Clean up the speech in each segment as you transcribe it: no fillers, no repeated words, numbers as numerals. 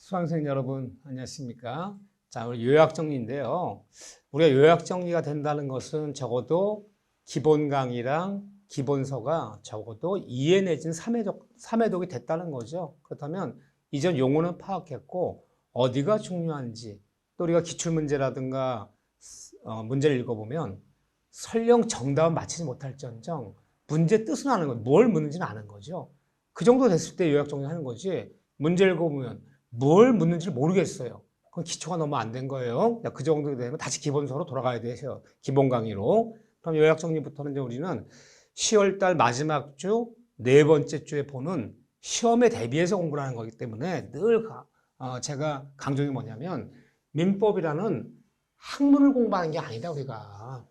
수강생 여러분 안녕하십니까? 자, 우리 요약정리인데요. 우리가 요약정리가 된다는 것은 적어도 기본 강의랑 기본서가 적어도 2회 내지는 3회독이 됐다는 거죠. 그렇다면 이전 용어는 파악했고 어디가 중요한지 또 우리가 기출문제라든가 문제를 읽어보면 설령 정답은 맞히지 못할지언정 문제 뜻은 아는 거예요. 뭘 묻는지는 아는 거죠. 그 정도 됐을 때 요약정리하는 거지 문제 읽어보면 뭘 묻는지 모르겠어요. 그건 기초가 너무 안 된 거예요. 그 정도 되면 다시 기본서로 돌아가야 돼요. 기본 강의로. 그럼 요약 정리부터는 이제 우리는 10월달 마지막 주, 네 번째 주에 보는 시험에 대비해서 공부를 하는 거기 때문에 늘 제가 강조한 게 뭐냐면 민법이라는 학문을 공부하는 게 아니다 우리가.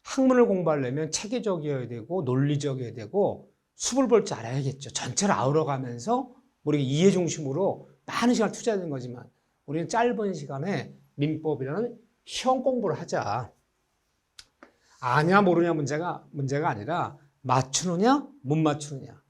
학문을 공부하려면 체계적이어야 되고 논리적이어야 되고 수를 볼 줄 알아야겠죠. 전체를 아우러가면서 우리가 이해 중심으로 많은 시간을 투자해야 되는 거지만 우리는 짧은 시간에 민법이라는 시험 공부를 하자. 아냐 모르냐 문제가 아니라 맞추느냐 못 맞추느냐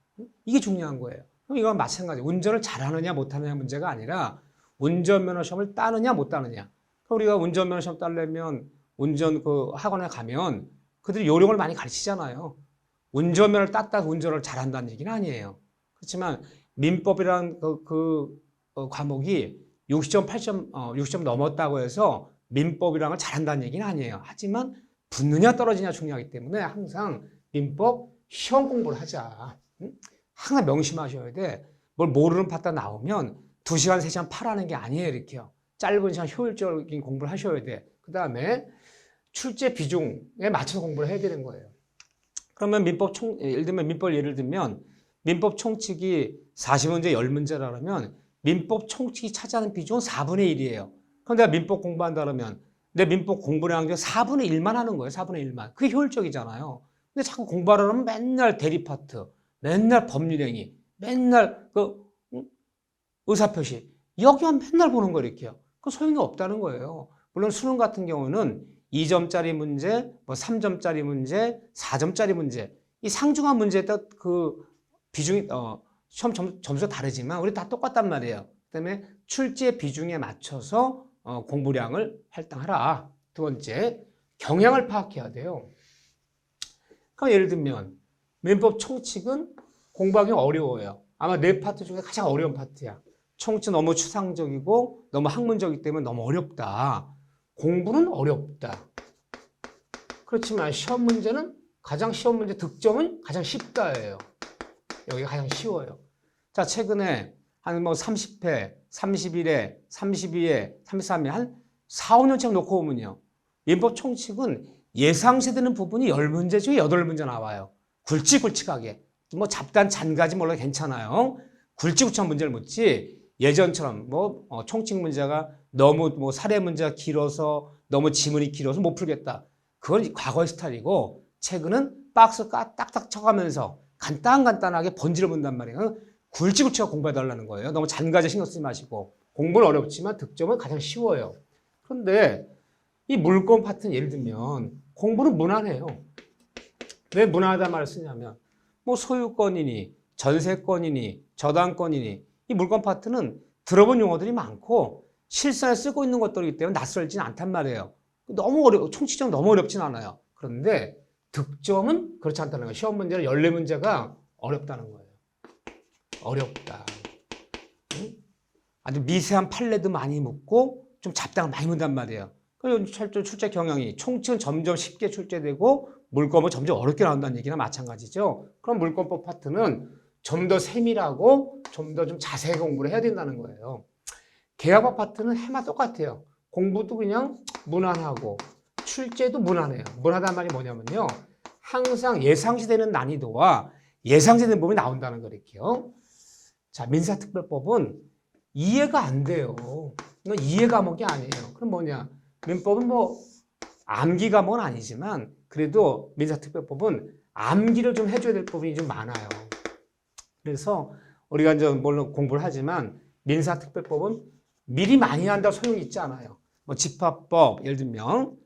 이게 중요한 거예요. 그럼 이건 마찬가지. 운전을 잘하느냐 못하느냐 문제가 아니라 운전면허 시험을 따느냐 못 따느냐. 그럼 우리가 운전면허 시험 따려면 운전 학원에 가면 그들이 요령을 많이 가르치잖아요. 운전면허를 땄다고 운전을 잘한다는 얘기는 아니에요. 그렇지만 민법이라는 과목이 60점, 80점, 60점 넘었다고 해서 민법이라는 걸 잘한다는 얘기는 아니에요. 하지만 붙느냐 떨어지냐 중요하기 때문에 항상 민법 시험 공부를 하자. 항상 명심하셔야 돼. 뭘 모르는 파트 나오면 2시간, 3시간 팔하는 게 아니에요. 이렇게요. 짧은 시간 효율적인 공부를 하셔야 돼. 그 다음에 출제 비중에 맞춰서 공부를 해야 되는 거예요. 그러면 예를 들면 민법 총칙이 40문제, 10문제라면 민법 총칙이 차지하는 비중은 4분의 1이에요. 그럼 내가 민법 공부한다 그러면 내 민법 공부를 하는 게 4분의 1만 하는 거예요. 4분의 1만. 그게 효율적이잖아요. 근데 자꾸 공부하려면 맨날 대리 파트, 맨날 법률행위, 맨날 의사표시. 여기만 맨날 보는 거예요. 이렇게요. 그 소용이 없다는 거예요. 물론 수능 같은 경우는 2점짜리 문제, 3점짜리 문제, 4점짜리 문제. 이 상중한 문제에 따라 비중이, 시험 점수가 다르지만 우리 다 똑같단 말이에요. 그 다음에 출제 비중에 맞춰서 공부량을 할당하라. 두 번째, 경향을 파악해야 돼요. 그럼 예를 들면 민법 총칙은 공부하기 어려워요. 아마 네 파트 중에 가장 어려운 파트야. 총칙 너무 추상적이고 너무 학문적이기 때문에 너무 어렵다. 공부는 어렵다. 그렇지만 시험 문제는 시험 문제 득점은 가장 쉽다예요. 여기가 가장 쉬워요. 자, 최근에 한 30회, 31회, 32회, 33회 한 4, 5년씩 놓고 보면요. 민법 총칙은 예상시 되는 부분이 10문제 중에 8문제 나와요. 굵직굵직하게. 잡단 잔가지 몰라 괜찮아요. 굵직굵직한 문제를 묻지 예전처럼 총칙 문제가 너무 사례 문제가 길어서 너무 지문이 길어서 못 풀겠다. 그건 과거의 스타일이고 최근은 박스 딱딱 쳐가면서 간단하게 번지를 본단 말이에요. 굵직굵직하게 공부해달라는 거예요. 너무 잔가지 신경 쓰지 마시고. 공부는 어렵지만 득점은 가장 쉬워요. 그런데 이 물권 파트는 예를 들면 공부는 무난해요. 왜 무난하다는 말을 쓰냐면 소유권이니 전세권이니 저당권이니 이 물권 파트는 들어본 용어들이 많고 실생활에 쓰고 있는 것들이기 때문에 낯설지는 않단 말이에요. 총칙적으로 너무 어렵진 않아요. 그런데 득점은 그렇지 않다는 거예요. 시험 문제는 14문제가 어렵다는 거예요. 어렵다. 아주 미세한 판례도 많이 묻고 좀 잡다가 많이 문단 말이에요. 그리고 출제 경향이 총칙은 점점 쉽게 출제되고 물권은 점점 어렵게 나온다는 얘기나 마찬가지죠. 그럼 물권법 파트는 좀 더 세밀하고 좀 더 자세히 공부를 해야 된다는 거예요. 계약법 파트는 해마 똑같아요. 공부도 그냥 무난하고 출제도 무난해요. 무난하다는 말이 뭐냐면요. 항상 예상시 되는 난이도와 예상시 되는 부분이 나온다는 거예요. 자, 민사특별법은 이해가 안 돼요. 이건 이해 과목이 아니에요. 그럼 뭐냐? 민법은 암기 과목은 아니지만 그래도 민사특별법은 암기를 좀 해줘야 될 부분이 좀 많아요. 그래서 우리가 이제 물론 공부를 하지만 민사특별법은 미리 많이 한다고 소용이 있지 않아요. 집합법, 예를 들면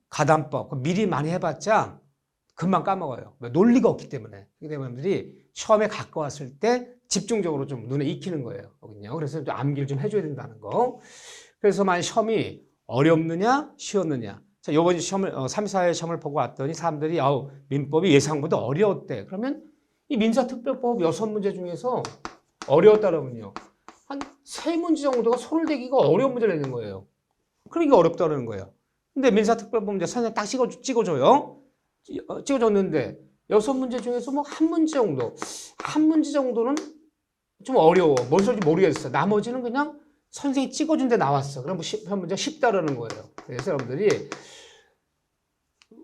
가담법 미리 많이 해봤자 금방 까먹어요. 논리가 없기 때문에. 그렇기 때문에 시험에 가까웠을 때 집중적으로 좀 눈에 익히는 거예요. 그래서 좀 암기를 좀 해줘야 된다는 거. 그래서 만약 시험이 어렵느냐, 쉬웠느냐. 자, 요번 시험을, 3, 4회 시험을 보고 왔더니 사람들이, 민법이 예상보다 어려웠대. 그러면 이 민사특별법 6문제 중에서 어려웠다 그러면요. 한 3문제 정도가 손을 대기가 어려운 문제를 내는 거예요. 그러니까 어렵다는 거예요. 근데 민사특별법 문제 선생님 딱 찍어줘요. 찍어줬는데 6문제 중에서 뭐 한 문제 정도는 좀 어려워. 뭔 소리인지 모르겠어. 나머지는 그냥 선생님이 찍어준 데 나왔어. 그럼 한 문제 쉽다라는 거예요. 그래서 여러분들이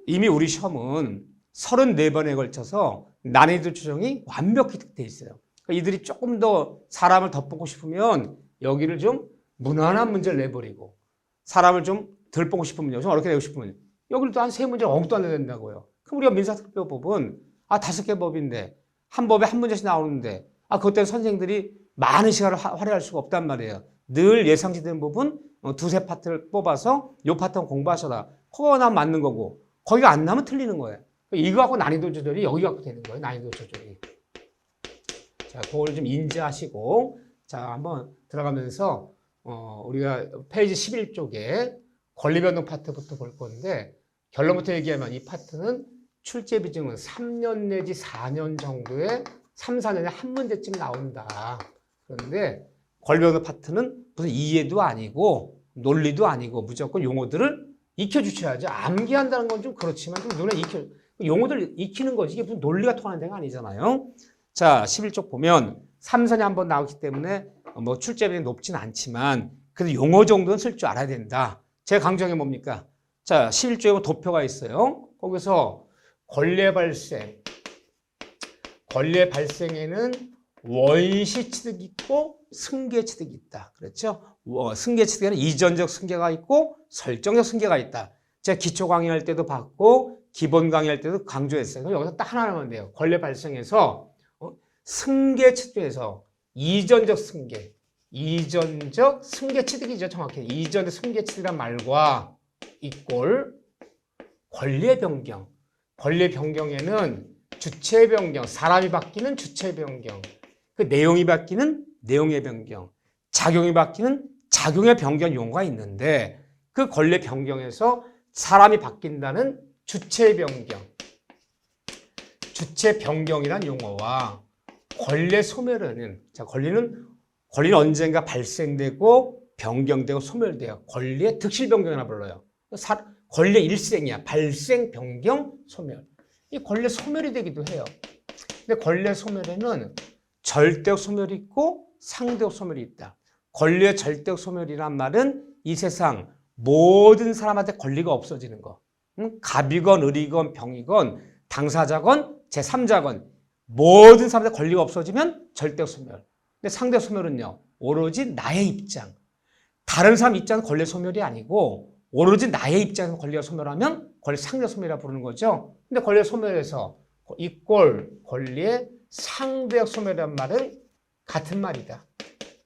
이미 우리 시험은 34번에 걸쳐서 난이도 조정이 완벽히 돼 있어요. 그러니까 이들이 조금 더 사람을 더 뽑고 싶으면 여기를 좀 무난한 문제를 내버리고 사람을 좀 덜 뽑고 싶으면 좀 어렵게 내고 싶으면 여기를 또 한 3문제 엉뚱 안 내야 된다고요. 그럼 우리가 민사특별법은 5개 법인데 한 법에 한 문제씩 나오는데 그것 때문에 선생님들이 많은 시간을 할애할 수가 없단 말이에요. 늘 예상치 되는 법은 2-3 파트를 뽑아서 요 파트는 공부하셔라. 그거 나면 맞는 거고 거기가 안 나면 틀리는 거예요. 이거 갖고 난이도 조절이 여기 갖고 되는 거예요. 난이도 조절이. 자, 그걸 좀 인지하시고 자, 한번 들어가면서 우리가 페이지 11쪽에 권리변동 파트부터 볼 건데 결론부터 얘기하면 이 파트는 출제 비중은 3년 내지 4년 정도에 3, 4년에 한 문제쯤 나온다. 그런데 권리변동 파트는 무슨 이해도 아니고 논리도 아니고 무조건 용어들을 익혀주셔야죠. 암기한다는 건 좀 그렇지만 좀 눈에 용어들 익히는 거지 이게 무슨 논리가 통하는 데가 아니잖아요. 자, 11쪽 보면 3, 4년 한 번 나오기 때문에 뭐 출제 비중이 높진 않지만 그래도 용어 정도는 쓸 줄 알아야 된다. 제가 강조한 게 뭡니까? 자, 11조에 도표가 있어요. 거기서 권리의 발생에는 원시 취득이 있고 승계 취득이 있다. 그렇죠? 승계 취득에는 이전적 승계가 있고 설정적 승계가 있다. 제가 기초 강의할 때도 봤고 기본 강의할 때도 강조했어요. 그럼 여기서 딱 하나 하면 돼요. 권리 발생에서 승계 취득에서 이전적 승계 취득이죠. 정확히 이전적 승계 취득이란 말과 이꼴 권리의 변경. 권리의 변경에는 주체 변경, 사람이 바뀌는 주체 변경, 그 내용이 바뀌는 내용의 변경, 작용이 바뀌는 작용의 변경 용어가 있는데 그 권리 변경에서 사람이 바뀐다는 주체 변경, 주체 변경이란 용어와 권리 소멸하는 자 권리는 언젠가 발생되고 변경되고 소멸돼요. 권리의 득실 변경이라 불러요. 권리의 일생이야. 발생, 변경, 소멸. 이 권리 소멸이 되기도 해요. 근데 권리 소멸에는 절대적 소멸이 있고 상대적 소멸이 있다. 권리의 절대적 소멸이란 말은 이 세상 모든 사람한테 권리가 없어지는 거. 갑이건 을이건 병이건 당사자건 제3자건 모든 사람한테 권리가 없어지면 절대적 소멸. 근데 상대적 소멸은요. 오로지 나의 입장. 다른 사람 입장은 권리 소멸이 아니고 오로지 나의 입장에서 권리가 소멸하면 상대적 소멸이라고 부르는 거죠. 근데 권리 소멸에서 이꼴 권리의 상대적 소멸이란 말은 같은 말이다.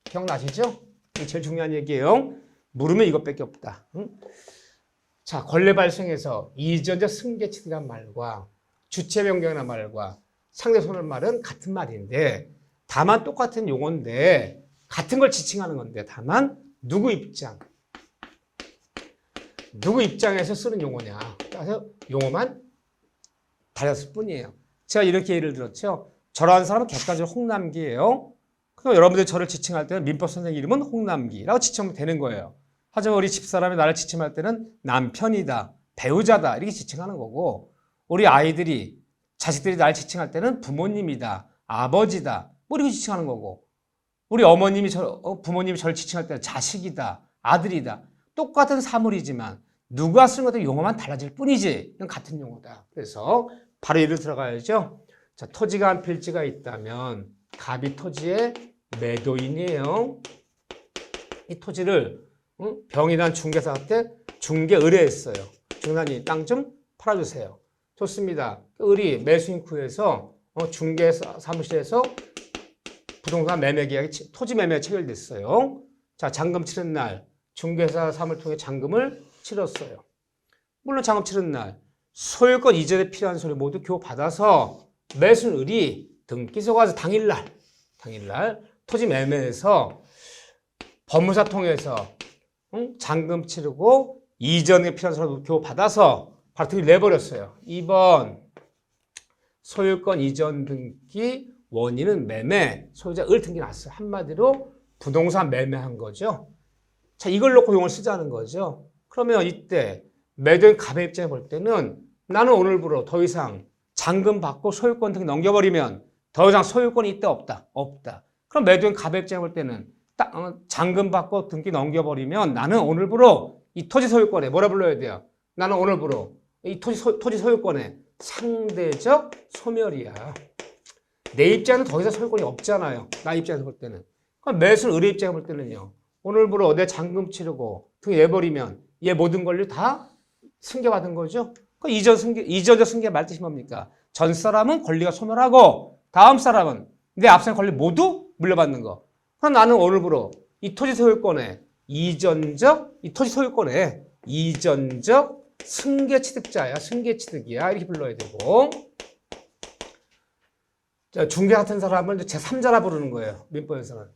기억나시죠? 이게 제일 중요한 얘기예요. 물으면 이것밖에 없다. 자, 권리 발생에서 이전적 승계 취득이란 말과 주체 변경이란 말과 상대적 소멸 말은 같은 말인데 다만 똑같은 용어인데 같은 걸 지칭하는 건데 다만 누구 입장에서 쓰는 용어냐. 그래서 용어만 달렸을 뿐이에요. 제가 이렇게 예를 들었죠. 저라는 사람은 객관적으로 홍남기예요. 그럼 여러분들이 저를 지칭할 때는 민법 선생 이름은 홍남기라고 지칭하면 되는 거예요. 하지만 우리 집사람이 나를 지칭할 때는 남편이다, 배우자다 이렇게 지칭하는 거고 우리 아이들이 자식들이 나를 지칭할 때는 부모님이다, 아버지다 뭐 이렇게 지칭하는 거고 우리 부모님이 저를 지칭할 때는 자식이다, 아들이다 똑같은 사물이지만 누가 쓰는 것도 용어만 달라질 뿐이지 이건 같은 용어다. 그래서 바로 예를 들어가야죠. 자, 토지가 한 필지가 있다면 갑이 토지의 매도인이에요. 이 토지를 병이란 중개사한테 중개 의뢰했어요. 중개사님 땅 좀 팔아주세요. 좋습니다. 을이 매수인 구해서 중개 사무실에서 부동산 매매 계약이 토지 매매가 체결됐어요. 자, 잔금 치른 날 중개사 사무를 통해 잔금을 치렀어요. 물론 잔금 치른 날 소유권 이전에 필요한 서류 모두 교부받아서 매수인 을이 등기 써가지고 당일날 토지 매매에서 법무사 통해서 잔금 치르고 이전에 필요한 서류 교부 받아서 바로 등기 내버렸어요. 2번 소유권 이전 등기 원인은 매매, 소유자 을 등기 났어요. 한마디로 부동산 매매한 거죠. 자, 이걸 놓고 용어를 쓰자는 거죠. 그러면 이때 매도인 갑의 입장에 볼 때는 나는 오늘부로 더 이상 잔금 받고 소유권 등기 넘겨버리면 더 이상 소유권이 있다 없다? 없다. 그럼 매도인 갑의 입장에 볼 때는 잔금 받고 등기 넘겨버리면 나는 오늘부로 이 토지 소유권에 뭐라 불러야 돼요? 나는 오늘부로 이 토지 소유권에 상대적 소멸이야. 내 입장에는 더 이상 소유권이 없잖아요. 나 입장에서 볼 때는. 그럼 매수는 을의 입장에 볼 때는요. 오늘부로 내 잔금 치르고 등기 내버리면 얘 모든 권리 다 승계받은 거죠. 그 이전적 승계 말 뜻이 뭡니까? 전 사람은 권리가 소멸하고 다음 사람은 내 앞선 권리 모두 물려받는 거. 그럼 나는 오늘부로 이 토지 소유권에 이전적 승계 취득자야. 승계 취득이야. 이렇게 불러야 되고. 자, 중개 같은 사람은 제3자라 부르는 거예요. 민법에서는.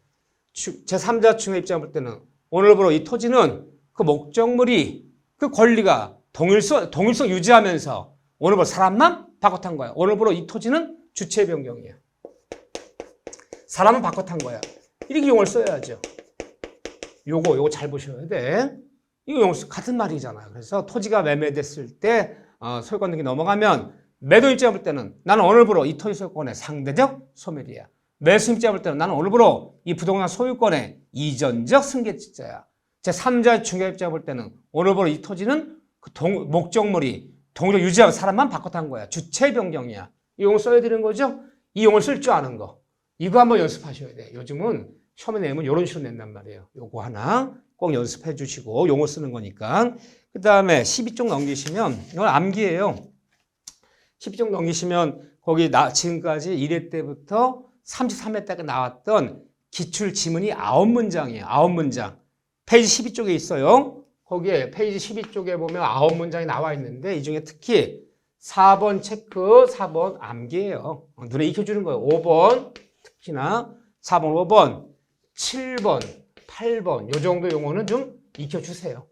제3자 중개 입장 볼 때는 오늘부로 이 토지는 그 목적물이 그 권리가 동일성 유지하면서 오늘부로 사람만 바꿔탄 거야. 오늘부로 이 토지는 주체 변경이야. 사람은 바꿔탄 거야. 이렇게 용어를 써야죠. 요거 잘 보셔야 돼. 이거 용어 같은 말이잖아요. 그래서 토지가 매매됐을 때 소유권 등기 넘어가면 매도 입장 볼 때는 나는 오늘부로 이 토지 소유권의 상대적 소멸이야. 매수 입장 볼 때는 나는 오늘부로 이 부동산 소유권의 이전적 승계취자야. 제3자 중개 입장 볼 때는 오늘부로 이 토지는 그 목적물이 동일을 유지하고 사람만 바꿔탄 거야. 주체 변경이야. 이 용어 써야 되는 거죠? 이 용어를 쓸 줄 아는 거. 이거 한번 연습하셔야 돼. 요즘은 시험에 내면 이런 식으로 낸단 말이에요. 요거 하나 꼭 연습해 주시고 용어 쓰는 거니까. 그 다음에 12쪽 넘기시면 이건 암기예요. 12쪽 넘기시면 거기 지금까지 1회 때부터 33회 때까지 나왔던 기출 지문이 9문장이에요. 9문장. 페이지 12쪽에 있어요. 거기에 페이지 12쪽에 보면 9문장이 나와 있는데 이 중에 특히 4번 체크, 4번 암기예요. 눈에 익혀주는 거예요. 5번 특히나 4번, 5번, 7번, 8번 요 정도 용어는 좀 익혀주세요.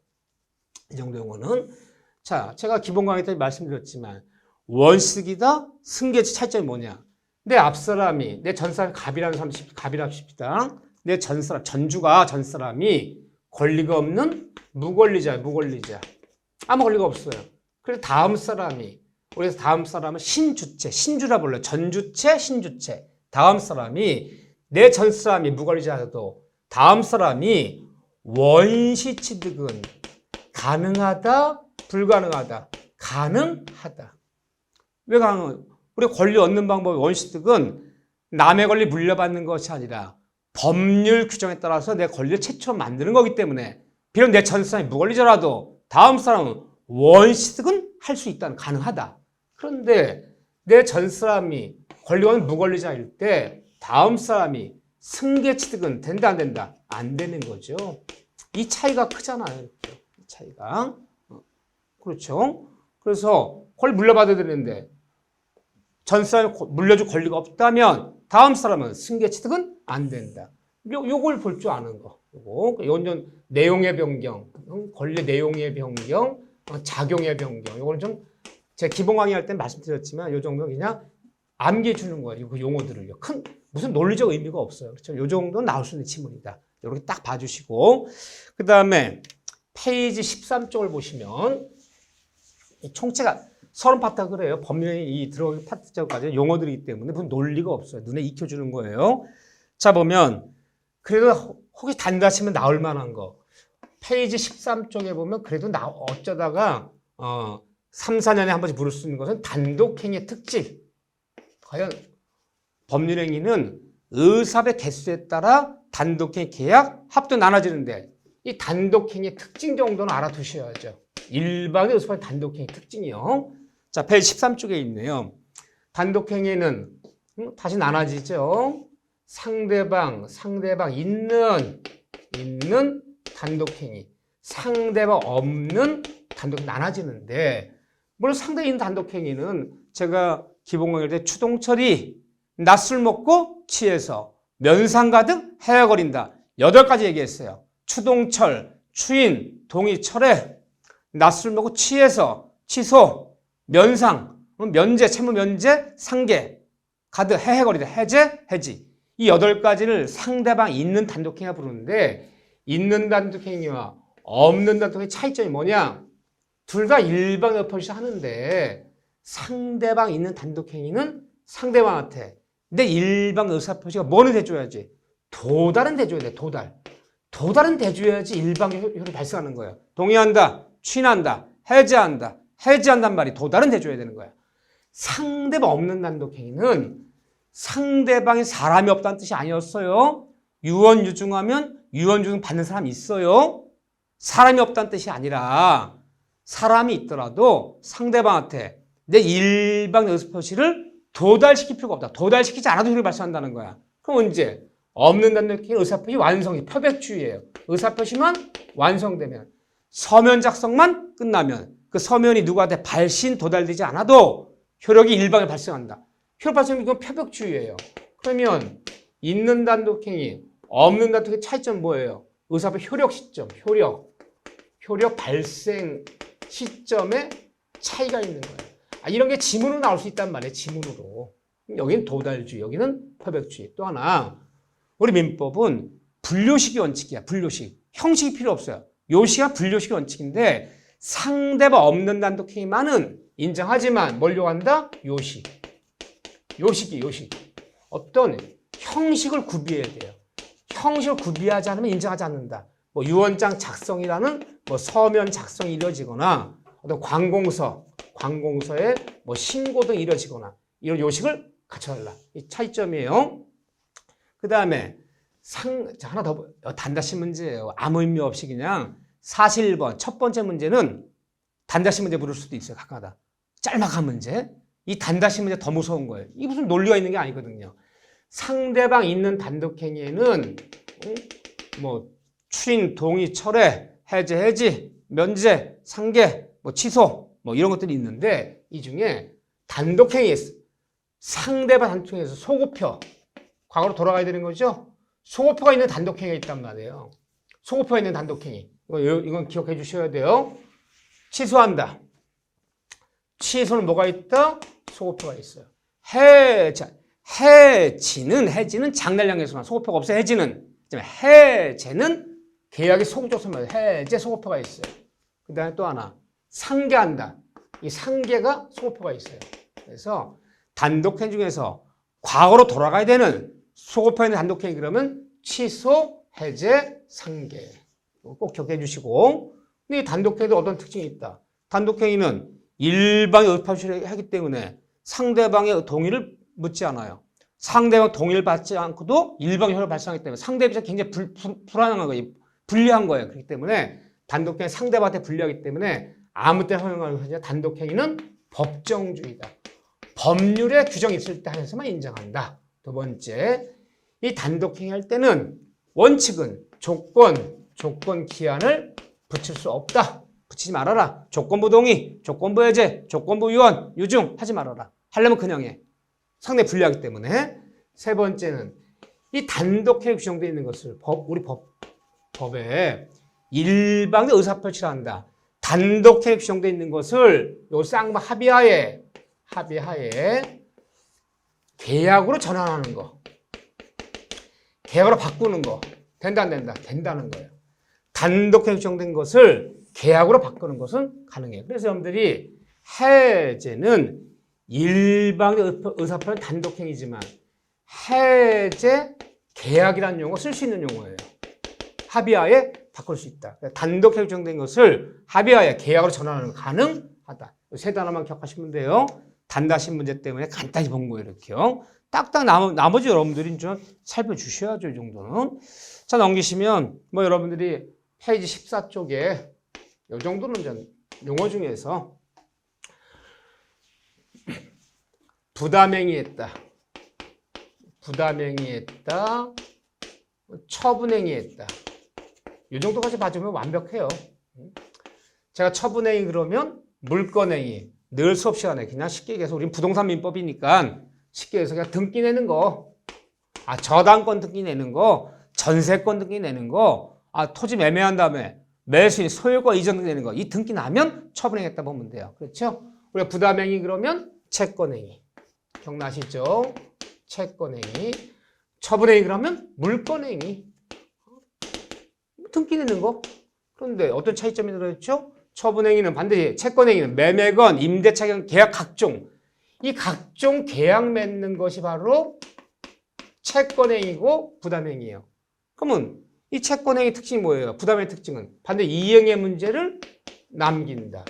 이 정도 용어는. 자, 제가 기본 강의 때 말씀드렸지만 원칙이다, 승계치 차이점이 뭐냐. 내 앞사람이, 내 전사람이 갑이라는 사람, 갑이라 합시다. 내 전사람, 전주가 전사람이 권리가 없는 무권리자야, 무권리자. 아무 권리가 없어요. 그래서 다음 사람이, 그래서 다음 사람은 신주체, 신주라 불러요. 전주체, 신주체. 다음 사람이, 내 전사람이 무권리자여도 다음 사람이 원시 취득은 가능하다, 불가능하다? 가능하다. 왜 가능해요? 우리 권리 얻는 방법이 원시 취득은 남의 권리 물려받는 것이 아니라 법률 규정에 따라서 내 권리를 최초로 만드는 거기 때문에 비록 내 전사람이 무권리자라도 다음 사람은 원시 취득은 할 수 있다는 가능하다. 그런데 내 전사람이 권리가 없는 무권리자일 때 다음 사람이 승계 취득은 된다 안 된다? 안 되는 거죠. 이 차이가 크잖아요. 이 차이가. 그렇죠. 그래서 권리 물려받아야 되는데 전사람이 물려줄 권리가 없다면 다음 사람은 승계 취득은 안 된다. 요걸 볼 줄 아는 거. 요건 내용의 변경, 권리 내용의 변경, 작용의 변경. 요거는 좀 제가 기본 강의할 때 말씀드렸지만 요 정도는 그냥 암기해 주는 거예요. 그 용어들을요. 무슨 논리적 의미가 없어요. 그렇죠? 요 정도는 나올 수 있는 지문이다. 이렇게 딱 봐주시고 그 다음에 페이지 13쪽을 보시면 이 총체가 30파트가 그래요. 법률에 이 들어가는 파트까지 용어들이기 때문에 무슨 논리가 없어요. 눈에 익혀주는 거예요. 자 보면 그래도 혹시 단다시면 나올 만한 거 페이지 13쪽에 보면 그래도 어쩌다가 3, 4년에 한 번씩 부를 수 있는 것은 단독행위의 특질. 과연 법률행위는 의사의 개수에 따라 단독행위 계약, 합도 나눠지는데 이 단독행위의 특징 정도는 알아두셔야죠. 일반의 의사의 단독행위 특징이요. 자, 페이지 13쪽에 있네요. 단독행위는 다시 나눠지죠. 상대방 있는 단독행위, 상대방 없는 단독 나눠지는데 물론 상대 있는 단독행위는 제가 기본 강의 때 추동처리 낮술 먹고 취해서 면상 가득 헤어거린다. 8가지 얘기했어요. 추동철, 추인, 동의, 철회. 낮술 먹고 취해서 취소, 면상, 면제, 채무 면제, 상계, 가득 헤헤거리다. 해제, 해지. 이 8가지를 상대방 있는 단독행위가 부르는데 있는 단독행위와 없는 단독행위 차이점이 뭐냐? 둘 다 일방의사표시 하는데 상대방 있는 단독행위는 상대방한테 내 일방의사표시가 뭐는 대줘야지? 도달은 대줘야 돼. 도달은 대줘야지 일방효력이 발생하는 거예요. 동의한다, 취인한다, 해제한다, 해제한단 말이 도달은 대줘야 되는 거야. 상대방 없는 단독행위는 상대방이 사람이 없다는 뜻이 아니었어요. 유언유증하면 유언유증 받는 사람이 있어요. 사람이 없다는 뜻이 아니라 사람이 있더라도 상대방한테 내 일방 의사표시를 도달시킬 필요가 없다. 도달시키지 않아도 효력이 발생한다는 거야. 그럼 언제? 없는 단독행위 의사표시 완성이 표백주의예요. 의사표시만 완성되면 서면 작성만 끝나면 그 서면이 누구한테 발신 도달되지 않아도 효력이 일방에 발생한다. 효력 발생은 이건 표백주의예요. 그러면 있는 단독행위, 없는 단독행위 차이점 뭐예요? 의사표시 효력 시점, 효력 발생 시점에 차이가 있는 거예요. 이런 게 지문으로 나올 수 있단 말이에요. 지문으로. 여기는 도달주의, 여기는 표백주의. 또 하나, 우리 민법은 분료식이 원칙이야. 분료식. 형식이 필요 없어요. 요시가 분료식이 원칙인데 상대방 없는 단독행위만은 인정하지만 뭘 요한다? 요식. 어떤 형식을 구비해야 돼요. 형식을 구비하지 않으면 인정하지 않는다. 뭐 유언장 작성이라는 뭐 서면 작성이 이루어지거나 어떤 관공서에 뭐 신고 등이 이루어지거나 이런 요식을 갖춰달라. 이 차이점이에요. 그 다음에 하나 더 단다시 문제예요. 아무 의미 없이 그냥 사실 1번 첫 번째 문제는 단다시 문제 부를 수도 있어요. 각각다. 짤막한 문제. 이 단다시 문제 더 무서운 거예요. 이게 무슨 논리가 있는 게 아니거든요. 상대방 있는 단독행위에는 뭐 추인, 동의, 철회, 해제, 해지, 면제, 상계, 뭐 취소 뭐 이런 것들이 있는데 이 중에 단독행위에서 상대방 단독행위에서 소급표 과거로 돌아가야 되는 거죠. 소급표가 있는 단독행위가 있단 말이에요. 소급표가 있는 단독행위. 이건 기억해 주셔야 돼요. 취소한다. 취소는 뭐가 있다? 소급표가 있어요. 해지는 장날량에서만 소급표가 없어요. 해지는 계약이 소급조서만 해제 소급표가 있어요. 그 다음에 또 하나 상계한다. 이 상계가 소급표가 있어요. 그래서 단독행위 중에서 과거로 돌아가야 되는 소급표에 있는 단독행위 그러면 취소, 해제, 상계. 꼭 기억해 주시고. 근데 이 단독행위도 어떤 특징이 있다. 단독행위는 일방의 의사표시를 하기 때문에 상대방의 동의를 묻지 않아요. 상대방 동의를 받지 않고도 일방의 효력을 발생하기 때문에 상대 입장에서 굉장히 불안한 거예요. 불리한 거예요. 그렇기 때문에 단독행위 상대방한테 불리하기 때문에 아무 때나 허용하는 것이 아니라 단독행위는 법정주의다. 법률에 규정이 있을 때 한해서만 인정한다. 두 번째, 이 단독행위 할 때는 원칙은 조건 기한을 붙일 수 없다. 붙이지 말아라. 조건부 동의, 조건부 해제, 조건부 유언, 유증 하지 말아라. 하려면 그냥 해. 상당히 불리하기 때문에. 세 번째는 이 단독행위 규정되어 있는 것을 우리 법에 일방의 의사표시를 한다. 단독행위 규정되어 있는 것을 요 쌍방 합의하에 계약으로 전환하는 거. 계약으로 바꾸는 거. 된다 안 된다? 된다는 거예요. 단독행위 규정된 것을 계약으로 바꾸는 것은 가능해요. 그래서 여러분들이 해제는 일방의 의사표현 단독행위지만 해제 계약이라는 용어 쓸 수 있는 용어예요. 합의하에 바꿀 수 있다. 단독행위 규정된 것을 합의하에 계약으로 전환하는 건 가능하다. 세 단어만 기억하시면 돼요. 단다시 문제 때문에 간단히 본 거예요. 이렇게요. 딱딱 나머지 여러분들이 좀 살펴주셔야죠. 이 정도는. 자, 넘기시면 뭐 여러분들이 페이지 14쪽에 이 정도는 좀 용어 중에서 부담행위했다, 처분행위했다. 이 정도까지 봐주면 완벽해요. 제가 처분행위 그러면 물권행위, 늘 수업 시간에 그냥 쉽게 얘기해서 우린 부동산 민법이니까 쉽게 해서 그냥 등기 내는 거. 저당권 등기 내는 거, 전세권 등기 내는 거, 토지 매매한 다음에 매수인 소유권 이전 등기 내는 거. 이 등기 나면 처분행위했다 보면 돼요. 그렇죠? 우리가 부담행위 그러면 채권행위. 기억나시죠? 채권행위. 처분행위 그러면 물권행위. 등기 내는 거. 그런데 어떤 차이점이 들어있죠? 처분행위는 반드시 채권행위는 매매건, 임대차건, 계약 각종. 이 각종 계약 맺는 것이 바로 채권행위고 부담행위예요. 그러면 이 채권행위 특징이 뭐예요? 부담행위 특징은 반드시 이행의 문제를 남긴다.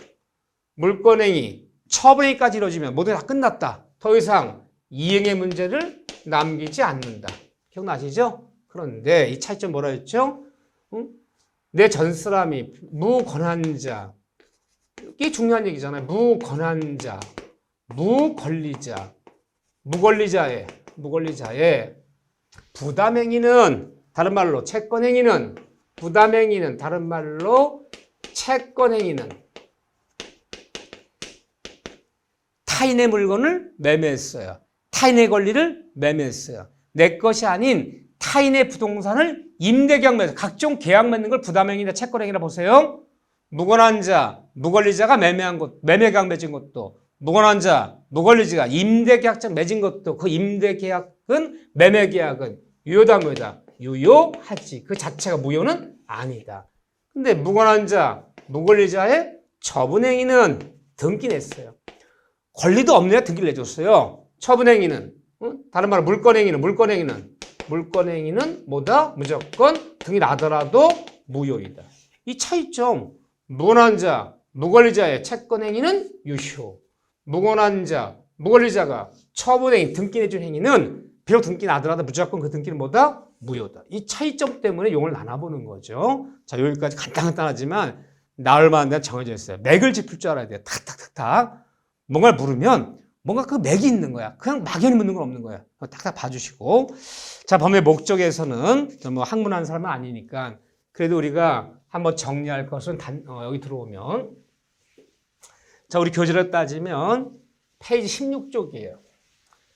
물권행위, 처분행위까지 이루어지면 모두 다 끝났다. 더 이상 이행의 문제를 남기지 않는다. 기억나시죠? 그런데 이 차이점 뭐라 했죠? 내 전 사람이 무권한자. 이게 중요한 얘기잖아요. 무권한자, 무권리자, 무권리자의 부담행위는 다른 말로 채권행위는 부담행위는 다른 말로 채권행위는 타인의 물건을 매매했어요. 타인의 권리를 매매했어요. 내 것이 아닌 타인의 부동산을 임대계약 맺어 각종 계약 맺는 걸 부담행위나 채권행위라 보세요. 무권한 자, 무권리자가 매매한 것, 매매계약 맺은 것도 무권한 자, 무권리자가 임대계약장 맺은 것도 그 임대계약은 매매계약은 유효다 무효다? 유효하지. 그 자체가 무효는 아니다. 근데 무권한 자, 무권리자의 처분행위는 등기 냈어요. 권리도 없는 애 등기를 내줬어요. 처분행위는 다른 말로 물권행위는 뭐다? 무조건 등이 나더라도 무효이다. 이 차이점. 무권한 자, 무권리자의 채권행위는 유효. 무권한 자, 무권리자가 처분행위, 등기 내준 행위는 비록 등기 나더라도 무조건 그 등기는 뭐다? 무효다. 이 차이점 때문에 용어를 나눠보는 거죠. 자, 여기까지 간단하지만 나올 만한 데는 정해져 있어요. 맥을 짚을 줄 알아야 돼요. 탁탁탁탁. 뭔가를 물으면 뭔가 그 맥이 있는 거야. 그냥 막연히 묻는 건 없는 거야. 딱딱 봐주시고. 자, 법의 목적에서는 뭐 학문하는 사람은 아니니까 그래도 우리가 한번 정리할 것은 여기 들어오면 자, 우리 교재로 따지면 페이지 16쪽이에요.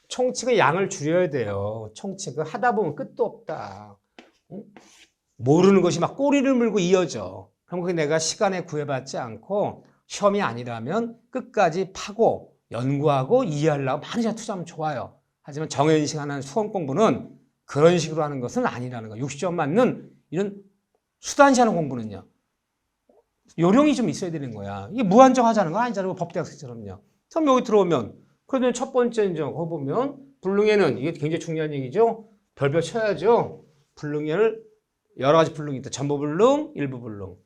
총칙의 양을 줄여야 돼요. 총칙을 하다 보면 끝도 없다. 모르는 것이 막 꼬리를 물고 이어져. 그럼 그게 내가 시간에 구애받지 않고 시험이 아니라면 끝까지 파고 연구하고 이해하려고 많이 투자하면 좋아요. 하지만 정해진 시간 하는 수험 공부는 그런 식으로 하는 것은 아니라는 거예요. 60점 맞는 이런 수단시 하는 공부는요. 요령이 좀 있어야 되는 거야. 이게 무한정 하자는 거 아니잖아요. 법대학생처럼요. 그럼 여기 들어오면 그러면 첫 번째 이제 거기 보면 불능에는 이게 굉장히 중요한 얘기죠. 별별 쳐야죠. 불능에를 여러 가지 불능이 있다. 전부불능, 일부불능,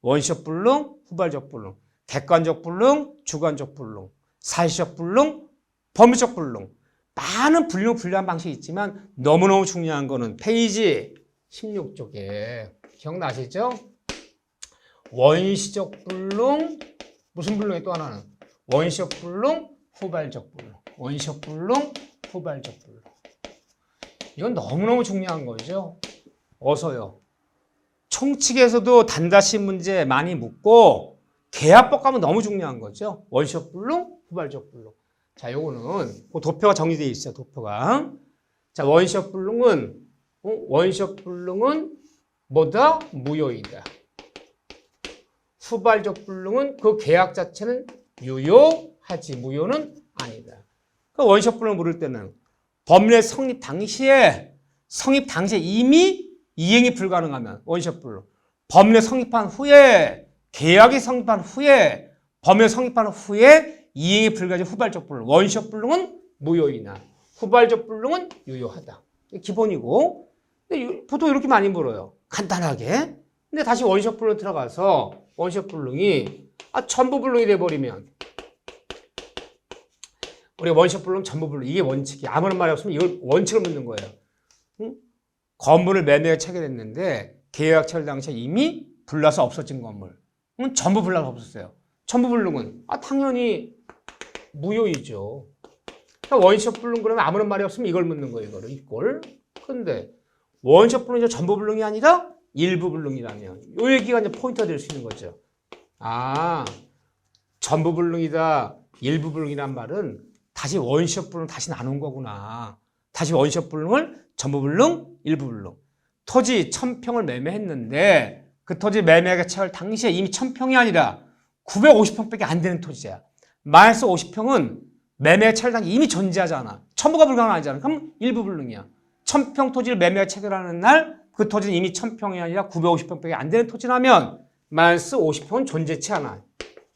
원시적 불능, 후발적 불능, 객관적 불능, 주관적 불능, 사실적 불능, 법리적 불능. 많은 불능 분류한 방식이 있지만 너무너무 중요한 거는 페이지 16쪽에 기억나시죠? 원시적 불능, 무슨 불능이 또 하나는 원시적 불능, 후발적 불능, 원시적 불능, 후발적 불능. 이건 너무너무 중요한 거죠. 어서요. 총칙에서도 단다시 문제 많이 묻고 계약법 가면 너무 중요한 거죠. 원시적 불능, 후발적 불능. 자, 요거는 그 도표가 정리되어 있어요. 도표가. 자, 원시적 불능은 뭐다? 무효이다. 후발적 불능은 그 계약 자체는 유효하지 무효는 아니다. 그 원시적 불능을 물을 때는 법률의 성립 당시에 이미 이행이 불가능하면 원시적 불능. 법률의 성립한 후에 계약이 성립한 후에 법률 성립한 후에 이행이 불가능한 후발적 불능. 원시적 불능은 무효이나 후발적 불능은 유효하다. 기본이고. 근데 보통 이렇게 많이 물어요. 간단하게. 근데 다시 원시적 불능 들어가서 원시적 불능이 전부 불능이 돼버리면 우리가 원시적 불능, 전부 불능 이게 원칙이 아무런 말이 없으면 이걸 원칙을 묻는 거예요. 응? 건물을 매매에 체결했는데 계약 체결 당시에 이미 불나서 없어진 건물. 전부 불나서 없었어요. 전부 불능은 당연히 무효이죠. 그러니까 원시적 불능 그러면 아무런 말이 없으면 이걸 묻는 거예요. 이걸. 그런데 원시적 불능이 전부 불능이 아니라 일부 불능이라면 이 얘기가 이제 포인트가 될 수 있는 거죠. 전부 불능이다, 일부 불능이란 말은 다시 원시적 불능 다시 나눈 거구나. 다시 원시적 불능을 전부 불능, 일부 불능. 토지 1000평을 매매했는데 그 토지 매매 계약을 당시에 이미 1000평이 아니라 950평밖에 안 되는 토지야. 마이너스 50평은 매매 계약이 이미 존재하잖아. 전부가 불가능 아니잖아. 그럼 일부 불능이야. 1000평 토지를 매매 체결하는 날 그 토지는 이미 1000평이 아니라 950평밖에 안 되는 토지라면 마이너스 50평은 존재치 않아.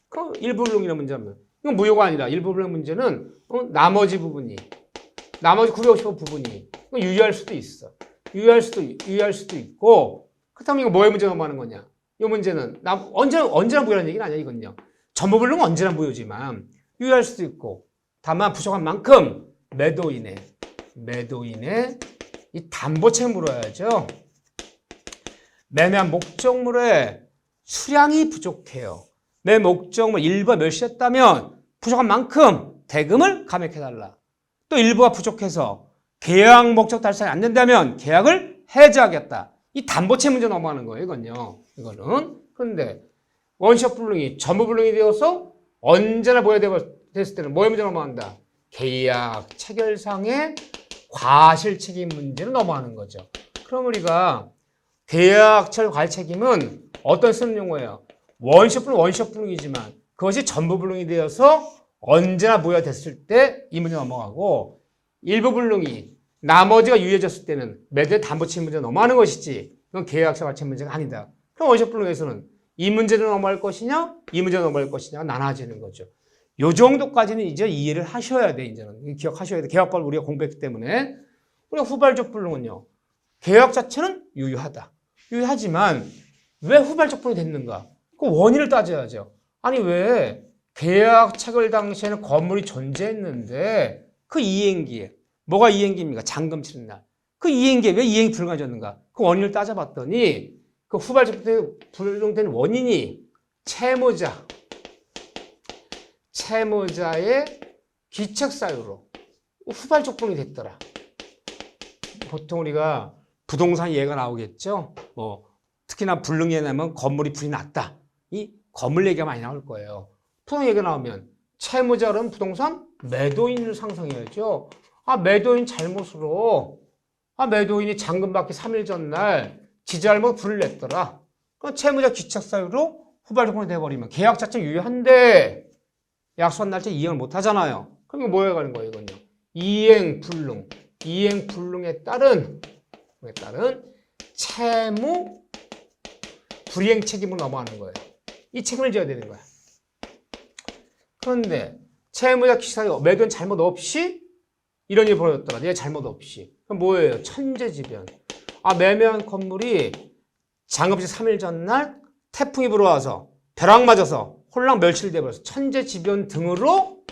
그 일부 불능이라는 문제면 이건 무효가 아니라 일부 불능 문제는 나머지 950평 부분이 유효할 수도 있어. 유효할 수도 있고 그렇다면 이거 뭐의 문제 넘어가는 거냐? 이 문제는 언제나 무효라는 얘기는 아니야. 이건요. 전부 불능은 언제나 무효지만 유효할 수도 있고 다만 부족한 만큼 매도인의 이 담보책을 물어야죠. 매매한 목적물의 수량이 부족해요. 내 목적물 일부가 멸시했다면 부족한 만큼 대금을 감액해달라. 또 일부가 부족해서 계약 목적 달성이 안 된다면 계약을 해지하겠다. 이 담보채 문제 넘어가는 거예요. 이거는. 그런데 원시적 불능이 전부 불능이 되어서 언제나 됐을 때는 뭐의 문제 넘어간다? 계약 체결상의 과실책임 문제로 넘어가는 거죠. 그럼 우리가 계약 체결 과실책임은 어떤 쓰는 용어예요? 원시적 불능이지만 그것이 전부 불능이 되어서 언제나 무효됐을 때 이 문제 넘어가고 일부 불능이 나머지가 유효해졌을 때는 매도의 담보채 문제 넘어가는 것이지 그건 계약서 과실 문제가 아니다. 그럼 원시적 불능에서는 이 문제로 넘어갈 것이냐 이 문제로 넘어갈 것이냐가 나눠지는 거죠. 요 정도까지는 이제 이해를 하셔야 돼. 이제는 기억하셔야 돼. 계약법을 우리가 공부했기 때문에 우리가 후발적 불능은요. 계약 자체는 유효하지만 왜 후발적 불능이 됐는가? 그 원인을 따져야죠. 아니 왜 계약 체결 당시에는 건물이 존재했는데 그 이행기에 뭐가 이행기입니까? 잔금 치는 날. 그 이행기에 왜 이행이 불가해졌는가? 그 원인을 따져봤더니 그 후발적 불능된 원인이 채무자의 귀책 사유로 후발적 불능이 됐더라. 보통 우리가 부동산 예가 나오겠죠. 특히나 불능 예나면 건물이 불이 났다. 이 건물 얘기가 많이 나올 거예요. 부동산 얘기가 나오면 채무자는 부동산 매도인을 상상해야죠. 매도인 잘못으로 매도인이 잔금 받기 3일 전날 지 잘못 불을 냈더라. 그럼 채무자 귀책 사유로 후발적 불능이 돼버리면 계약 자체 유효한데 약속한 날짜 이행을 못 하잖아요. 그럼 이거 뭐에 가는 거예요, 이건요? 이행 불능에 따른 채무 불이행 책임을 넘어가는 거예요. 이 책임을 져야 되는 거야. 그런데 채무자 기사요 매도인 잘못 없이 이런 일이 벌어졌더라. 얘 잘못 없이. 그럼 뭐예요? 천재지변. 매매한 건물이 잔금시 3일 전날 태풍이 불어와서 벼락 맞아서 홀랑 멸치를 돼버려서 천재지변 등으로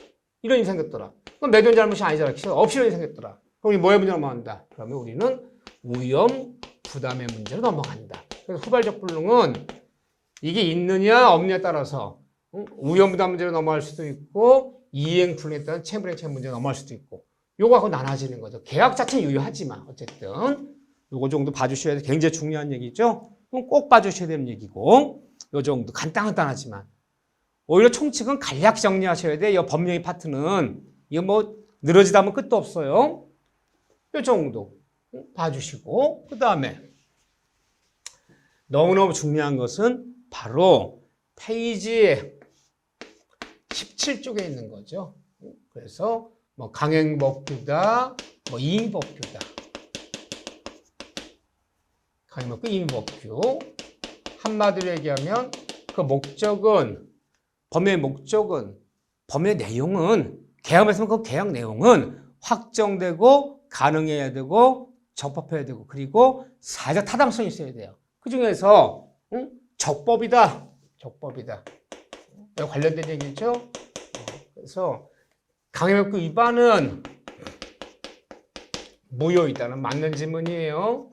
이런 일이 생겼더라. 그럼 매도인 잘못이 아니잖아. 기사 없이 이런 일이 생겼더라. 그럼 우리 뭐의 문제로 넘어간다? 그러면 우리는 위험 부담의 문제로 넘어간다. 그래서 후발적 불능은 이게 있느냐 없느냐에 따라서 위험 부담 문제로 넘어갈 수도 있고 이행 불능에 따른 채무불이행 책임 문제로 넘어갈 수도 있고 요거하고 나눠지는 거죠. 계약 자체는 유효하지만 어쨌든 요거 정도 봐주셔야 돼. 굉장히 중요한 얘기죠. 꼭 봐주셔야 되는 얘기고 요 정도 간단하지만 오히려 총칙은 간략히 정리하셔야 돼. 이 법령의 파트는 이거 늘어지다 하면 끝도 없어요. 요 정도 봐주시고 그 다음에 너무너무 중요한 것은 바로 페이지 17쪽에 있는 거죠. 그래서 강행법규다, 이행법규다. 강행법규, 이행법규. 한마디로 얘기하면 그 목적은 법의 내용은 계약에서 그 계약 내용은 확정되고 가능해야 되고 적법해야 되고 그리고 사회적 타당성이 있어야 돼요. 그 중에서 적법이다. 관련된 얘기죠. 그래서 강행법규 위반은 무효이다는 맞는 질문이에요.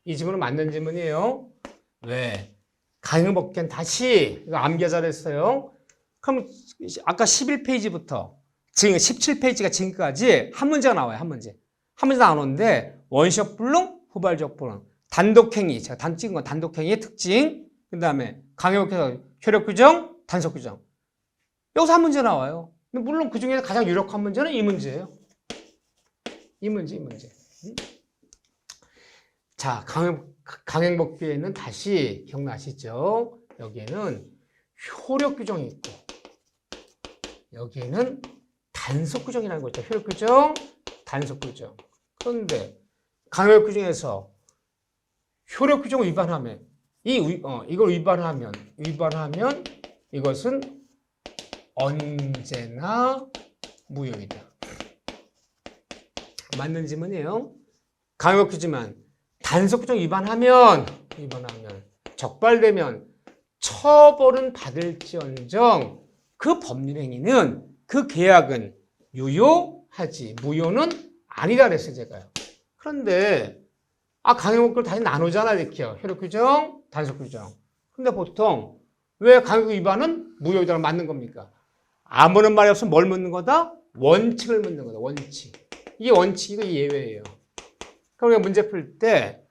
이 질문은 맞는 질문이에요. 왜? 강행법규는 다시 이거 암기하 잘했어요. 그럼 아까 11페이지부터 지금 17페이지가 지금까지 한 문제가 나와요. 한 문제 나오는데 원시적 불능, 후발적 불능, 단독행위, 제가 찍은 건 단독행위의 특징, 그 다음에 강행법규에서 효력 규정, 단속 규정. 여기서 한 문제 나와요. 물론 그 중에서 가장 유력한 문제는 이 문제예요. 이 문제. 자, 강행법규에는 다시 기억나시죠? 여기에는 효력 규정이 있고, 여기에는 단속 규정이라는 거 있죠. 효력 규정, 단속 규정. 그런데 강행법 규정에서 효력 규정을 위반하면, 이걸 위반하면 이것은 언제나 무효이다. 맞는 질문이에요. 강행법 규정만 단속 규정 위반하면 적발되면 처벌은 받을지언정 그 법률 행위는 그 계약은 유효하지 무효는 아니다 그랬어요 제가요. 그런데 강행법규를 다시 나누잖아 이렇게요. 효력 규정, 단속 규정. 근데 보통 왜 강행법 위반은 무효이다로 맞는 겁니까? 아무런 말이 없으면 뭘 묻는 거다? 원칙을 묻는 거다. 원칙. 이게 원칙이고 이게 예외예요. 그러니까 문제 풀 때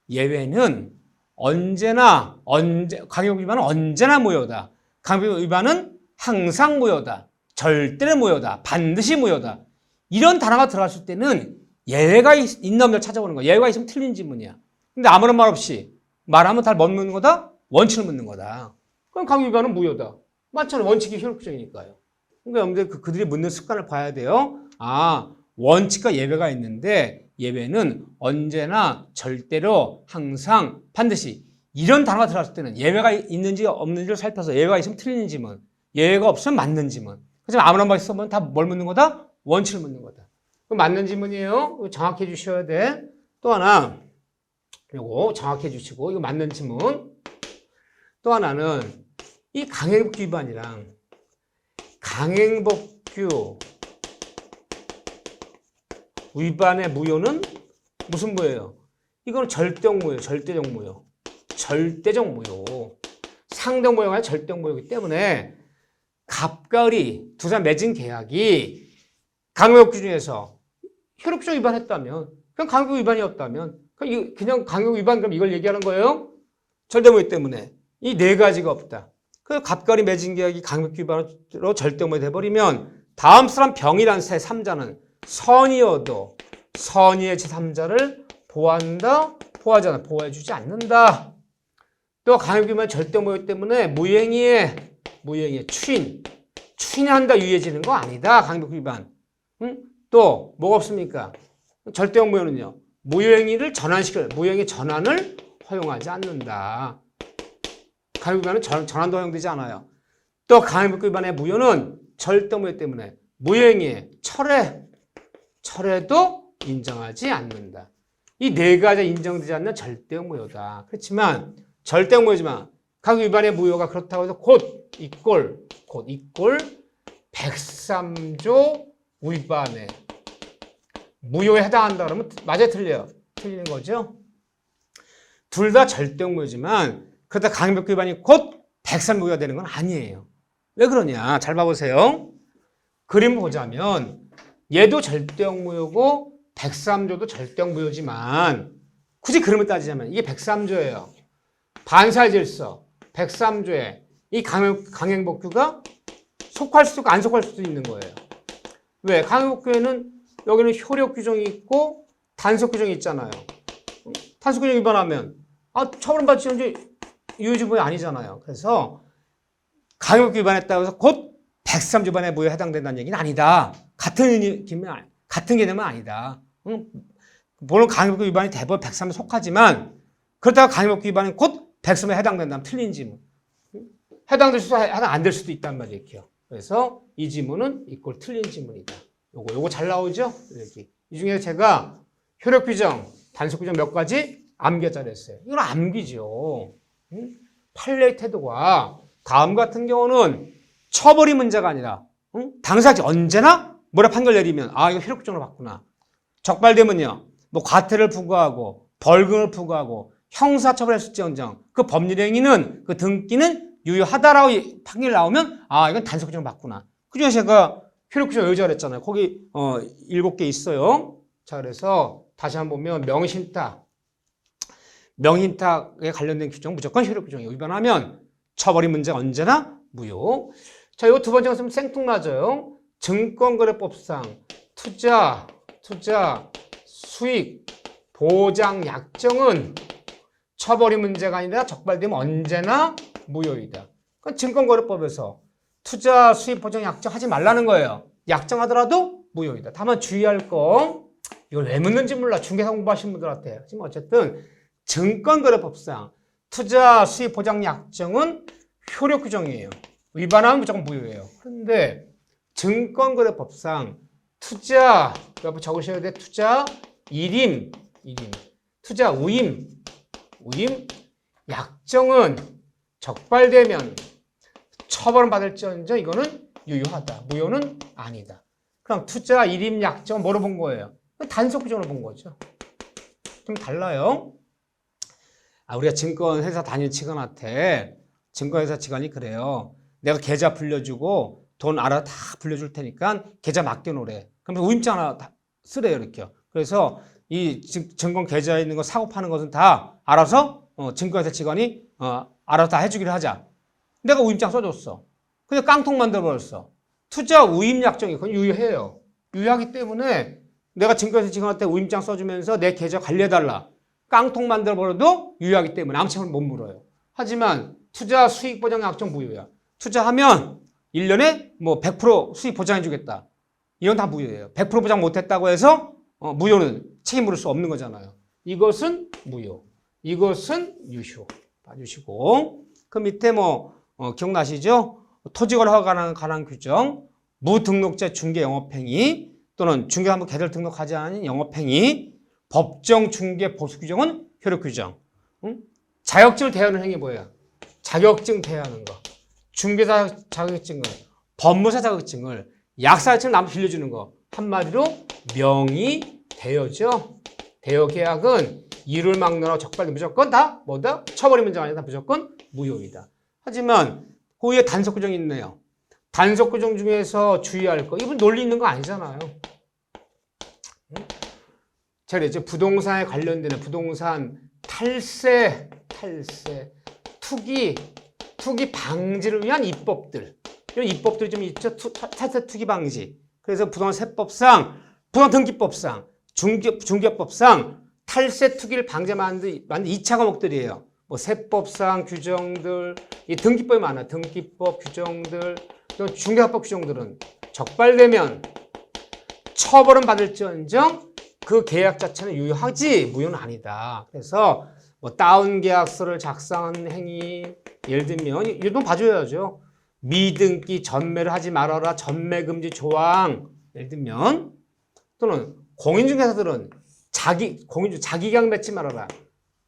예외는 강행법 위반은 언제나 무효다. 강행법 위반은 항상 무효다. 절대로 무효다. 반드시 무효다. 이런 단어가 들어갔을 때는 예외가 있나 없나 찾아보는 거야. 예외가 있으면 틀린 지문이야. 근데 아무런 말 없이 말하면 다 뭐 묻는 거다? 원칙을 묻는 거다. 그럼 강행법 위반은 무효다. 맞잖아요. 원칙이 효력규정이니까요. 그러니까 여러분들 그들이 묻는 습관을 봐야 돼요. 원칙과 예외가 있는데 예외는 언제나 절대로 항상 반드시 이런 단어가 들어갔을 때는 예외가 있는지 없는지를 살펴서 예외가 있으면 틀린 지문, 예외가 없으면 맞는 지문. 하지만 아무런 말 있으면 다 뭘 묻는 거다? 원칙을 묻는 거다. 그럼 맞는 지문이에요. 이거 정확히 해주셔야 돼. 또 하나 이거 정확히 해주시고 이거 맞는 지문. 또 하나는 이 강행법규 위반이랑 강행법규 위반의 무효는 무슨 무효예요? 이거는 절대적 무효예요. 절대적 무효. 절대적 무효. 상대적 무효가 아니라 절대적 무효이기 때문에 갑과 을이 두 사람 맺은 계약이 강행법규 중에서 효력규정 위반했다면 그냥 강행법 위반이었다면 그냥 강행법 위반 그럼 이걸 얘기하는 거예요? 절대적 무효 때문에 이 네 가지가 없다. 그 갑과 을이 맺은 계약이 강행법 위반으로 절대적 무효 돼버리면 다음 사람 병이란 새 3자는 선의여도 선의의 제3자를 보호한다? 보호하지 않아. 보호해주지 않는다. 또 강행법 위반 절대적 무효 때문에 무행위의 추인한다 유예지는 거 아니다. 강행법 위반. 또 뭐가 없습니까? 절대적 무효는요. 무행위의 전환을 허용하지 않는다. 강행법 위반은 전환도 허용되지 않아요. 또 강행법 위반의 무효는 절대적 무효 때문에 무행위의 철회도 인정하지 않는다. 이 네 가지 인정되지 않는 절대적 무효다. 그렇지만 절대적 무효지만 강행법 위반의 무효가 그렇다고 해서 곧 이꼴 103조 위반의 무효에 해당한다 그러면 맞아요, 틀려요? 틀리는 거죠. 둘 다 절대적 무효지만 그렇다 강행법 위반이 곧 103무효가 되는 건 아니에요. 왜 그러냐? 잘 봐보세요. 그림 보자면 얘도 절대적 무효고 103조도 절대적 무효지만 굳이 그림을 따지자면 이게 103조예요. 반사의 질서 103조에 이 강행법규가 속할 수도 있고 안 속할 수도 있는 거예요. 왜? 강행법규에는 여기는 효력 규정이 있고 단속 규정이 있잖아요. 단속 규정 위반하면 처벌받지 유효지무효 아니잖아요. 그래서 강행법규 위반했다고 해서 곧 103조 위반의 무효에 해당된다는 얘기는 아니다. 같은 개념은 아니다. 물론 강행법규 위반이 대부분 103에 속하지만 그렇다고 강행법규 위반이 곧 103에 해당된다면 틀린 지문. 해당될 수도 해당 안 될 수도 있단 말이에요. 그래서 이 지문은 이꼴 틀린 지문이다. 요거 잘 나오죠? 여기. 이 중에 제가 효력 규정, 단속 규정 몇 가지 암기하자 그랬어요. 이건 암기죠. 판례의 태도가 다음 같은 경우는 처벌이 문제가 아니라 당사자 언제나 뭐라 판결 내리면 이거 효력 규정으로 봤구나. 적발되면요. 뭐 과태를 부과하고 벌금을 부과하고 형사처벌했을지언정 그 법률 행위는 그 등기는 유효하다라고 판결이 나오면 이건 단속 규정을 봤구나. 그중에 제가 효력 규정 외우자 그랬잖아요. 거기 7개 있어요. 자, 그래서 다시 한번 보면 명의신탁에 관련된 규정 무조건 효력 규정이 위반하면 처벌이 문제가 언제나 무효. 자, 자, 요 두 번째가 좀 생뚱맞아요. 증권거래법상 투자, 수익, 보장, 약정은 처벌이 문제가 아니라 적발되면 언제나 무효이다. 그러니까 증권거래법에서 투자, 수익, 보장, 약정 하지 말라는 거예요. 약정하더라도 무효이다. 다만 주의할 거, 이걸 왜 묻는지 몰라. 중개사 공부하신 분들한테. 하지만 어쨌든 증권거래법상 투자, 수익, 보장, 약정은 효력 규정이에요. 위반하면 무조건 무효예요. 그런데 증권거래법상 투자, 여러분 적으셔야 돼. 투자, 일임, 투자, 우임, 약정은 적발되면 처벌은 받을지언정 이거는 유효하다. 무효는 아니다. 그럼 투자, 일임, 약정 뭐로 본 거예요? 단속 규정으로 본 거죠. 좀 달라요. 우리가 증권회사 다니는 직원한테 증권회사 직원이 그래요. 내가 계좌 불려주고 돈 알아 다 불려줄 테니까 계좌 맡겨놓으래. 그러면 우임장 하나 다 쓰래요. 이렇게. 그래서 이 증권 계좌에 있는 거 사고 파는 것은 다 알아서 증권회사 직원이 알아서 다 해주기로 하자. 내가 우임장 써줬어. 근데 깡통 만들어버렸어. 투자 우임 약정이 그건 유효해요. 유효하기 때문에 내가 증권회사 직원한테 우임장 써주면서 내 계좌 관리해달라. 깡통 만들어버려도 유효하기 때문에 아무 책임을 못 물어요. 하지만 투자 수익 보장 약정 무효야. 투자하면 1년에 뭐 100% 수익 보장해주겠다. 이건 다 무효예요. 100% 보장 못했다고 해서 무효는 책임 물을 수 없는 거잖아요. 이것은 무효. 이것은 유효. 봐주시고. 그 밑에 기억나시죠? 토지거래허가에 관한 규정, 무등록자 중개 영업행위 또는 중개사무 계좌를 등록하지 않은 영업행위, 법정 중개 보수 규정은 효력 규정. 자격증을 대여하는 행위 뭐예요? 자격증 대여하는 거. 중개사 자격증을, 법무사 자격증을, 약사 자격증을 남 빌려주는 거. 한마디로 명의 대여죠. 대여 계약은 이를 막느라 적발이 무조건 다 뭐다? 처벌이 문제가 아니라 무조건 무효이다. 하지만 그 위에 단속 규정이 있네요. 단속 규정 중에서 주의할 거. 이분 논리 있는 거 아니잖아요. 자, 그랬죠. 부동산에 관련되는 부동산 탈세, 투기 방지를 위한 입법들. 이런 입법들이 좀 있죠. 탈세 투기 방지. 그래서 부동산 세법상, 부동산 등기법상, 중개법상 탈세 투기를 방지 만든 2차 과목들이에요. 세법상 규정들, 이 등기법이 많아요. 등기법 규정들, 중개pháp 규정들은 적발되면 처벌은 받을지언정 그 계약 자체는 유효하지 무효는 아니다. 그래서 다운 계약서를 작성한 행위, 예를 들면 봐줘야죠. 미등기 전매를 하지 말아라. 전매 금지 조항. 예를 들면 또는 공인중개사들은 자기 계약 맺지 말아라.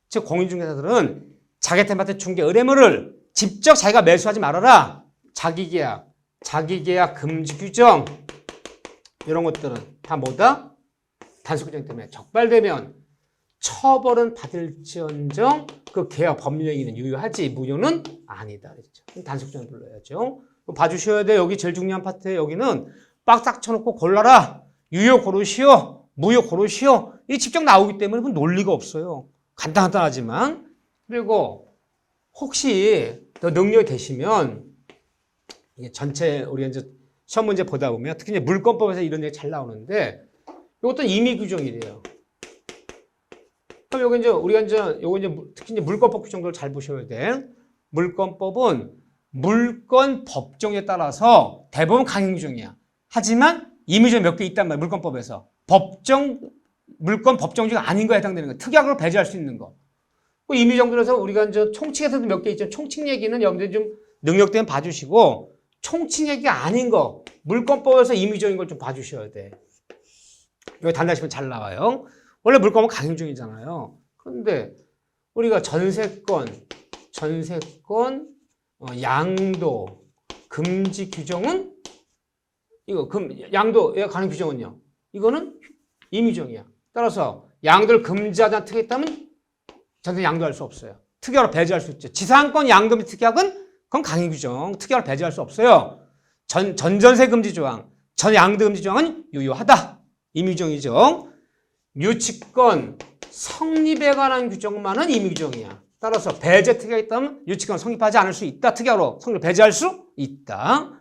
즉 공인중개사들은 자기한테 맡은 중개 의뢰물을 직접 자기가 매수하지 말아라. 자기계약 금지 규정 이런 것들은 다 뭐다? 단속 규정 때문에 적발되면 처벌은 받을지언정 그 계약 법률 행위는 유효하지 무효는 아니다. 그렇죠? 단속 규정을 불러야죠. 봐주셔야 돼. 여기 제일 중요한 파트에 여기는 빡딱 쳐놓고 골라라. 유효 고르시오. 무효 고르시오. 이 직접 나오기 때문에 그건 논리가 없어요. 간단하지만. 그리고 혹시 더 능력이 되시면 이게 전체 우리가 이제 시험 문제 보다 보면 특히 이제 물권법에서 이런 얘기 잘 나오는데 이것도 임의 규정이래요. 그럼 여기 이제 우리가 요거 이제 특히 이제 물권법 규정들을 잘 보셔야 돼. 물권법은 물권 법정에 따라서 대부분 강행 규정이야. 하지만 임의 규정 몇 개 있단 말이야. 물권법에서 물권 법정 중에 아닌 거에 해당되는 거. 특약으로 배제할 수 있는 거. 그 임의 정도에서 우리가 이제 총칙에서도 몇 개 있죠. 총칙 얘기는 여러분들 좀 능력되면 봐주시고 총칙 얘기가 아닌 거 물권법에서 임의적인 걸 좀 봐주셔야 돼. 여기 단답시면 잘 나와요. 원래 물권은 강행 중이잖아요. 그런데 우리가 전세권, 양도, 금지 규정은 양도에 관한 규정은요. 이거는 임의정이야. 따라서 양도를 금지하자는 특약이 있다면 전세 양도할 수 없어요. 특약으로 배제할 수 있죠. 지상권 양도비 특약은 그건 강행 규정. 특약으로 배제할 수 없어요. 전전세 금지 조항, 전양도 금지 조항은 유효하다. 임의정이죠. 유치권 성립에 관한 규정만은 임의 규정이야. 따라서 배제 특약이 있다면 유치권 성립하지 않을 수 있다. 특약으로 성립 배제할 수 있다.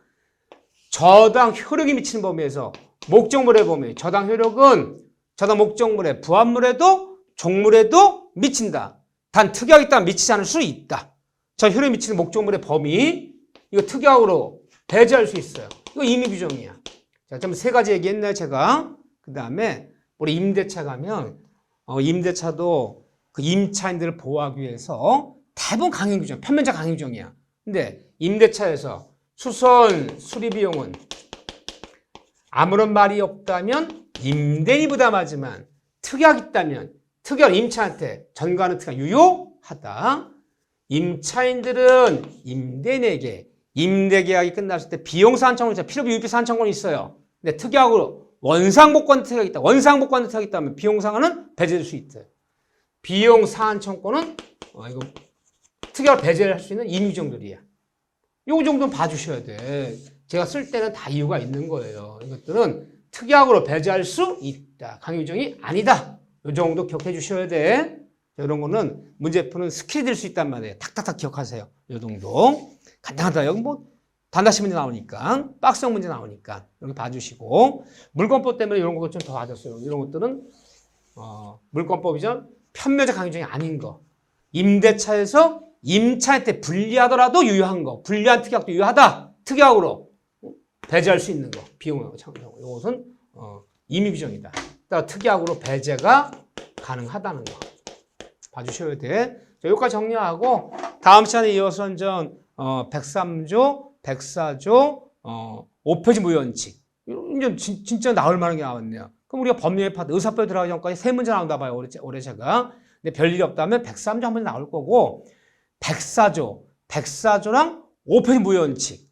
저당 효력이 미치는 범위에서 목적물의 범위, 저당 효력은 저당 목적물에 부합물에도 종물에도 미친다. 단 특약에 따라 미치지 않을 수 있다. 저 효력이 미치는 목적물의 범위, 이거 특약으로 배제할 수 있어요. 이거 임의 규정이야. 자, 좀 세 가지 얘기했나요, 제가? 그 다음에 우리 임대차 가면 임대차도 그 임차인들을 보호하기 위해서 대부분 강행 규정, 편면적 강행 규정이야. 근데 임대차에서 수선 수리 비용은 아무런 말이 없다면 임대인이 부담하지만 특약이 있다면 특약을 임차한테 전가하는 특약 유효하다. 임차인들은 임대인에게 임대계약이 끝났을 때 비용사한청권, 필요비 유입비 사한청권이 있어요. 근데 특약으로 원상복권 특약이 있다. 원상복권 특약이 있다면 비용상한은 배제될 수 있대. 비용사한청권은 이거 특약을 배제할 수 있는 임의규정들이야. 요 정도는 봐주셔야 돼. 제가 쓸 때는 다 이유가 있는 거예요. 이것들은 특약으로 배제할 수 있다. 강의규정이 아니다. 요 정도 기억해 주셔야 돼. 이런 거는 문제 푸는 스킬이 될 수 있단 말이에요. 탁탁탁 기억하세요. 요 정도. 간단하다. 여기 뭐 단다시 문제 나오니까, 박스형 문제 나오니까 이렇게 봐주시고, 물권법 때문에 이런 거 좀 더 봐줬어요. 이런 것들은 물권법이죠. 편면적 강의규정이 아닌 거. 임대차에서 임차한테 불리하더라도 유효한 거. 불리한 특약도 유효하다. 특약으로 배제할 수 있는 거. 비용하고 창조. 이것은 임의 규정이다. 따라 특약으로 배제가 가능하다는 거. 봐주셔야 돼. 자, 여기까지 정리하고 다음 시간에 이어서 103조, 104조, 5페이지 무효원칙. 이런 진짜 나올 만한 게 나왔네요. 그럼 우리가 법률의 파트, 의사표에 들어가기 전까지 세 문제 나온다 봐요. 올해 제가. 근데 별일이 없다면 103조 한 문제 나올 거고 104조랑 5페이지 무효원칙.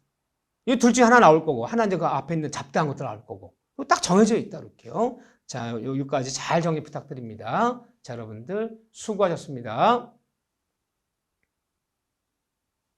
이 둘 중에 하나 나올 거고 하나 이제 그 앞에 있는 잡다한 것들 나올 거고. 딱 정해져 있다 이렇게요. 자, 여기까지 잘 정리 부탁드립니다. 자, 여러분들 수고하셨습니다.